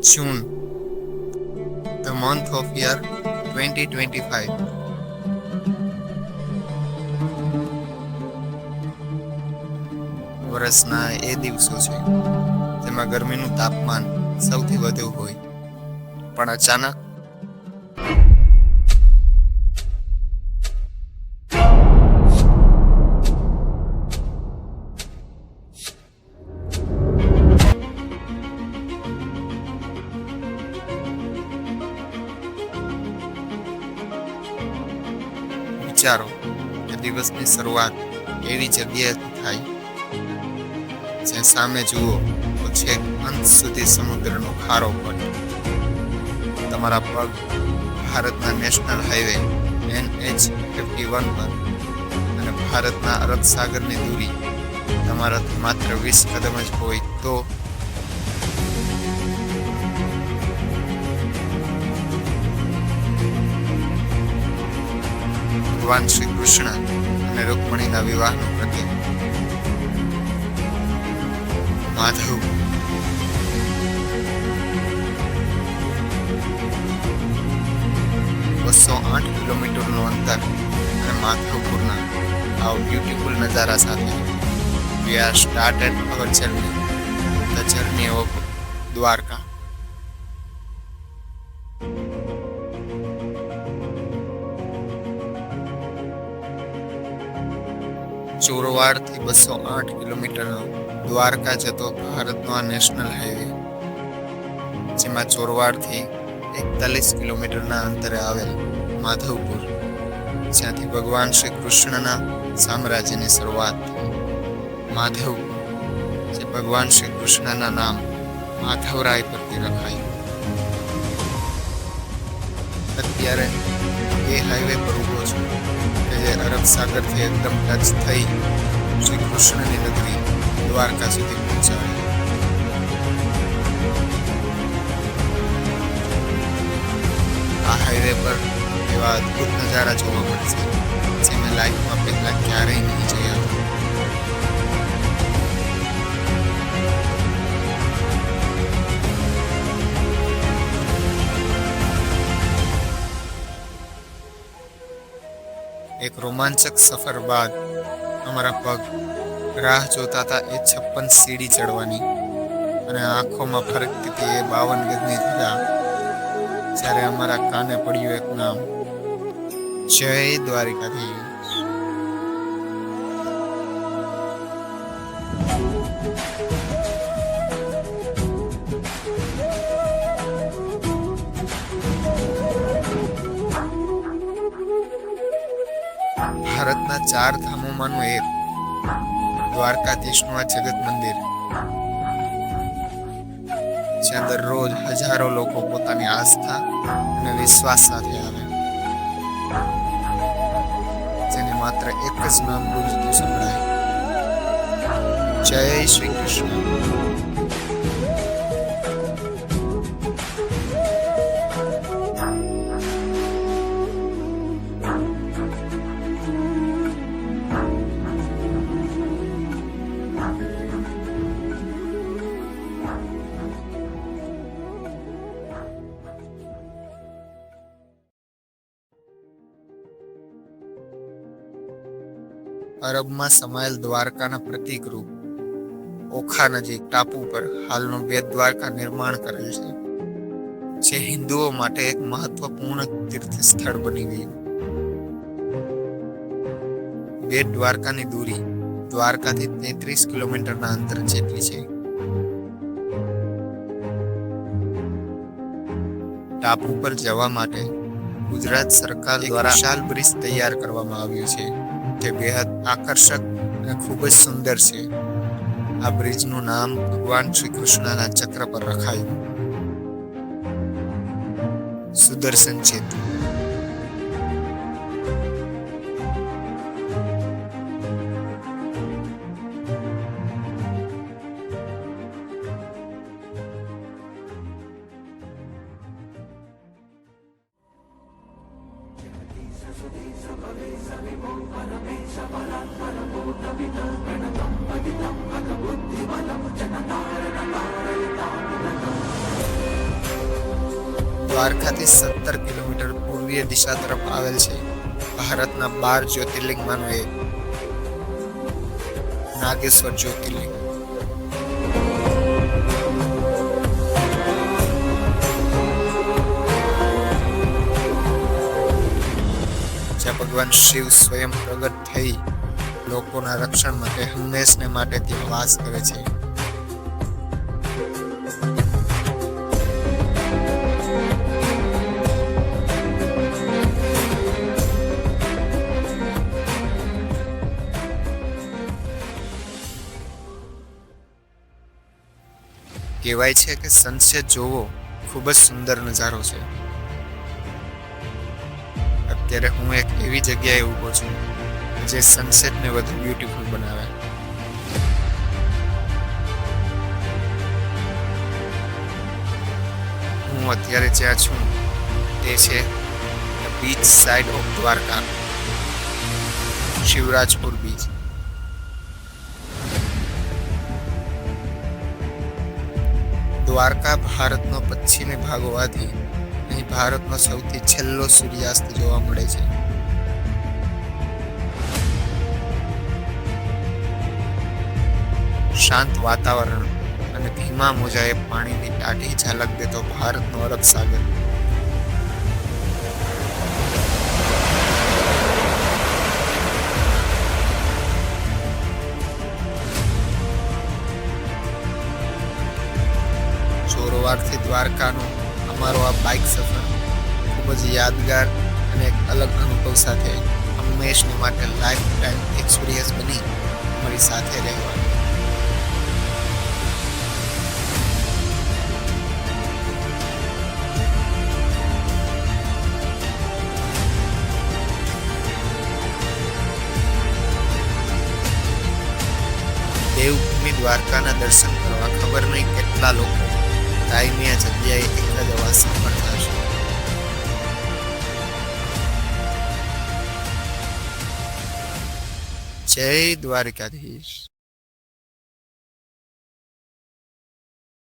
June, the month of year 2025. વર્ષના એ દિવસો છે જેમાં ગરમીનું તાપમાન સૌથી વધુ હોય, પણ અચાનક વિચારો કે દિવસની શરૂઆત એવી જગ્યાએથી થાય જ્યાં સામે જુઓ તો છેક અંત સુધી સમુદ્રનો ખારો પટ, તમારા પગ ભારતના નેશનલ હાઈવે NH51 પર, અને ભારતના અરબ સાગરની દૂરી તમારાથી માત્ર 20 કદમ જ હોય તો ભગવાન શ્રી કૃષ્ણ અને રૂકમણીના વિવાહનું પ્રતીક માધવ. ,208 કિલોમીટરનું અંતર અને માધવપુરના આ બ્યુટીફુલ નજારા સાથે we are started our journey, the journey of Dwarka. ચોરવાડથી 208 કિલોમીટરનો દ્વારકા જતો ભારતનો આ નેશનલ હાઈવે, જેમાં ચોરવાડથી 41 કિલોમીટરના અંતરે આવેલ માધવપુર, જ્યાંથી ભગવાન શ્રી કૃષ્ણના સામ્રાજ્યની શરૂઆત થઈ. માધવપુર, જે ભગવાન શ્રી કૃષ્ણના નામ માધવરાય પરથી રખાયું. અત્યારે એ હાઈવે પર ઊભો છું કે જે અરબ સાગરથી એકદમ ટચ થઈ શ્રી કૃષ્ણની નગરી દ્વારકા સુધી પહોંચાડે. આ હાઈવે પર એવા અદ્ભુત નજારા જોવા મળશે જે મેં લાઈફમાં પહેલા ક્યારેય નહીં જોયા. એક રોમાંચક સફર બાદ અમારા પગ રાહ જોતા હતા એ 56 સીડી ચડવાની, અને આંખોમાં ફરકતી હતી એ 52 ગજની ધજા, જ્યારે અમારા કાને પડ્યું એક નામ, જય દ્વારિકાધીશ. ભારતના 4 ધામોમાંનું એક દ્વારકાધીશનું આ જગત મંદિર, જ્યાં દરરોજ હજારો લોકો પોતાની આસ્થા અને વિશ્વાસ સાથે આવે, જેને માત્ર એક જ નામ ગુંજતું સંભળાય, જય શ્રી કૃષ્ણ. અરબમાં સમાયેલ દ્વારકાના પ્રતીક રૂપ ઓખા નજીક ટાપુ પર હાલનું બેટ દ્વારકા નિર્માણ કરેલ છે, જે હિન્દુઓ માટે એક મહત્વપૂર્ણ તીર્થ સ્થળ બની ગયું. બેટ દ્વારકાની દૂરી દ્વારકાથી 33 કિલોમીટરના અંતર જેટલી છે. ટાપુ પર જવા માટે ગુજરાત સરકાર દ્વારા વિશાળ બ્રિજ તૈયાર કરવામાં આવ્યું છે, જે બેહદ આકર્ષક અને ખૂબ જ સુંદર છે. આ બ્રિજનું નામ ભગવાન શ્રી કૃષ્ણના ચક્ર પર રખાયું, સુદર્શન સેતુ. દ્વારકાથી 17 કિલોમીટર પૂર્વીય દિશા તરફ આવેલ છે. ભારતના 12 જ્યોતિર્લિંગમાંનું એક નાગેશ્વર જ્યોતિર્લિંગ. જ્યાં ભગવાન શિવ સ્વયં પ્રગટ થઈ લોકોના રક્ષણ માટે હંમેશને માટે ત્યાં વાસ કરે છે. કહેવાય છે કે સનસેટ જોવો ખૂબ જ સુંદર નજારો છે. અત્યારે હું એક એવી જગ્યાએ ઊભો છું જે સનસેટને વધુ બ્યુટીફુલ બનાવે. હું અત્યારે જ્યાં છું તે છે beach side of Dwarka, Shivrajpur beach. Dwarka ભારતનો પશ્ચિમી ભાગ હોવાથી અહીં ભારતનો સૌથી છેલ્લો સૂર્યાસ્ત જોવા મળે છે. શાંત વાતાવરણ અને ધીમા મોજાએ પાણીની ટાઢી ઝલક દેતો ભારતનો અરબ સાગર. ચોરવાડથી દ્વારકાનો અમારો આ બાઇક સફર ખૂબ જ યાદગાર અને એક અલગ અનુભવ સાથે હંમેશને માટે લાઈફ ટાઈમ એક્સપિરિયન્સ બની અમારી સાથે રહેવાનું. દેવભૂમિ દ્વારકાના દર્શન કરવા ખબર નહીં કેટલા લોકો કાયમી આ જગ્યાએ એક જ અવાજ સાંભળતા હશે. જય દ્વારકાધીશ.